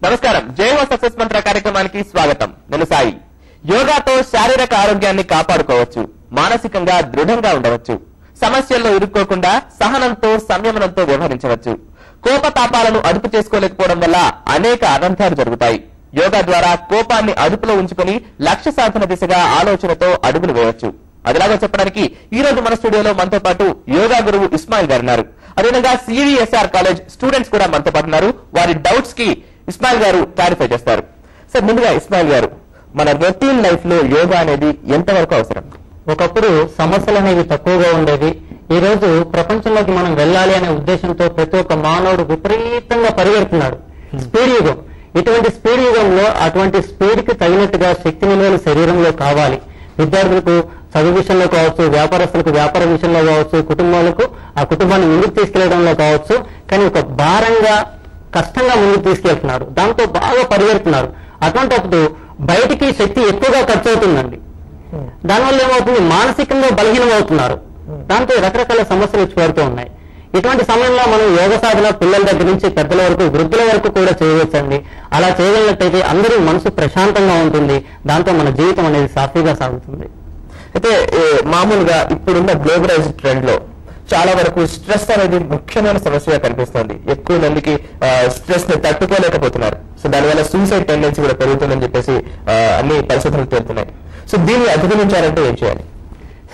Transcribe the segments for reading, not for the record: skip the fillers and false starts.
నమస్కారం. జైవ సక్సెస్ మంత్ర కార్యక్రమానికి స్వాగతం. నేను సాయి. యోగాతో శారీరక ఆరోగ్యాన్ని కాపాడుకోవచ్చు, మానసికంగా దృఢంగా ఉండవచ్చు, సమస్యల్లో ఇరుక్కోకుండా సహనంతో సంయమనంతో వ్యవహరించవచ్చు. కోపతాపాలను అదుపు చేసుకోలేకపోవడం వల్ల అనేక అనర్థాలు జరుగుతాయి. యోగా ద్వారా కోపాన్ని అదుపులో ఉంచుకొని లక్ష్య సాధన దిశగా ఆలోచనతో అడుగులు వేయవచ్చు. అదిలాగా చెప్పడానికి ఈ రోజు మన స్టూడియోలో మనతో పాటు యోగా గురువు ఇస్మాయిల్ గారు ఉన్నారు. అదేవిధంగా సివిఎస్ఆర్ కాలేజ్ స్టూడెంట్స్ కూడా మనతో పాటు ఉన్నారు. వారి డౌట్స్ కి ఇస్మాయిల్ గారు క్లారిఫై చేస్తారు. సార్, ముందుగా ఇస్మాయిల్ గారు, మన రొటీన్ లైఫ్ లో యోగా అనేది ఎంతవరకు అవసరం? ఒకప్పుడు సమస్యలు అనేవి తక్కువగా ఉండేవి. ఈ రోజు ప్రపంచంలోకి మనం వెళ్ళాలి అనే ఉద్దేశంతో ప్రతి ఒక్క మానవుడు విపరీతంగా పరిగెడుతున్నాడు. స్పీడ్ యుగం. ఇటువంటి స్పీడ్ యుగంలో అటువంటి స్పీడ్ కి తగినట్టుగా శక్తి నిల్వలు శరీరంలో కావాలి. విద్యార్థులకు చదువు విషయంలో కావచ్చు, వ్యాపారస్తులకు వ్యాపార విషయంలో కావచ్చు, కుటుంబాలకు ఆ కుటుంబాన్ని ముందుకు తీసుకెళ్లడంలో కావచ్చు. కానీ ఒక భారంగా కష్టంగా ముందుకు తీసుకెళ్తున్నారు, దాంతో బాగా పరిగెడుతున్నారు. అటువంటిప్పుడు బయటికి శక్తి ఎక్కువగా ఖర్చు అవుతుందండి. దానివల్ల ఏమవుతుంది, మానసికంగా బలహీనం అవుతున్నారు. దాంతో రకరకాల సమస్యలు వచ్చి పడుతూ ఉన్నాయి. ఇటువంటి సమయంలో మనం యోగ సాధన పిల్లల దగ్గర నుంచి పెద్దల వరకు, వృద్ధుల వరకు కూడా చేయవచ్చండి. అలా చేయగలిగినట్టయితే అందరి మనసు ప్రశాంతంగా ఉంటుంది. దాంతో మన జీవితం అనేది సాఫీగా సాగుతుంది. అయితే మామూలుగా ఇప్పుడున్న గ్లోబలైజ్డ్ ట్రెండ్ లో చాలా వరకు స్ట్రెస్ అనేది ముఖ్యమైన సమస్యగా కనిపిస్తుంది. ఎక్కువ మందికి స్ట్రెస్ ని తట్టుకోలేకపోతున్నారు. సో దానివల్ల సూసైడ్ టెండెన్సీ కూడా పెరుగుతుందని చెప్పేసి అన్ని పరిశోధనలు తేలుతున్నాయి. సో దీన్ని అధిగమించాలంటే ఏం చేయాలి?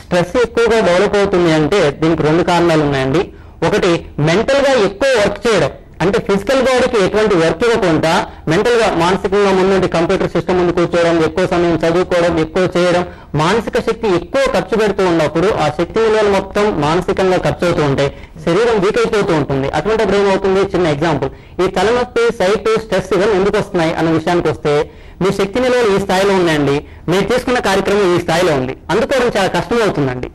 స్ట్రెస్ ఎక్కువగా డెవలప్ అవుతుంది అంటే దీనికి రెండు కారణాలు ఉన్నాయండి. ఒకటి, మెంటల్ గా ఎక్కువ వర్క్ చేయడం. అంటే ఫిజికల్ బాడీకి ఎటువంటి వర్క్ ఇవ్వకుండా మెంటల్ గా, మానసికంగా ముందు కంప్యూటర్ సిస్టమ్ ముందు కూర్చోవడం, ఎక్కువ సమయం చదువుకోవడం, ఎక్కువ చేయడం, మానసిక శక్తి ఎక్కువ ఖర్చు పెడుతూ ఉన్నప్పుడు ఆ శక్తి విలువలు మొత్తం మానసికంగా ఖర్చు అవుతూ ఉంటాయి. శరీరం వీక్ అయిపోతూ ఉంటుంది. అటువంటిప్పుడు ఏమవుతుంది, చిన్న ఎగ్జాంపుల్, ఈ తలనొప్పి, సైట్, స్ట్రెస్ ఇవన్నీ ఎందుకు వస్తున్నాయి అన్న విషయానికి వస్తే, మీ శక్తి నిల్వలు ఈ స్థాయిలో ఉన్నాయండి, మీరు తీసుకున్న కార్యక్రమం ఈ స్థాయిలో ఉంది, అందుకోవడం చాలా కష్టం అవుతుందండి.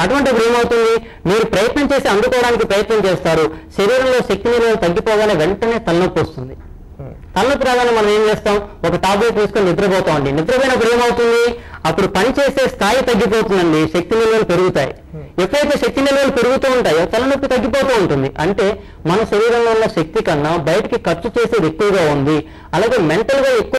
అటువంటిప్పుడు ఏమవుతుంది, మీరు ప్రయత్నం చేసి అందుకోవడానికి ప్రయత్నం చేస్తారు, శరీరంలో శక్తి నిల్వలు తగ్గిపోగానే వెంటనే తలనొప్పి వస్తుంది. తలనొప్పి రాగానే మనం ఏం చేస్తాం, ఒక టాబ్లెట్ తీసుకొని నిద్రపోతామండి. నిద్రపోయినప్పుడు ఏమవుతుంది, అప్పుడు పనిచేసే స్థాయి తగ్గిపోతుందండి, శక్తి నిల్వలు పెరుగుతాయి. ఎప్పుడైతే శక్తి నిల్వలు పెరుగుతూ ఉంటాయో తలనొప్పి తగ్గిపోతూ ఉంటుంది. అంటే మన శరీరంలో ఉన్న శక్తి కన్నా బయటికి ఖర్చు చేసేది ఎక్కువగా ఉంది. అలాగే మెంటల్ గా ఎక్కువ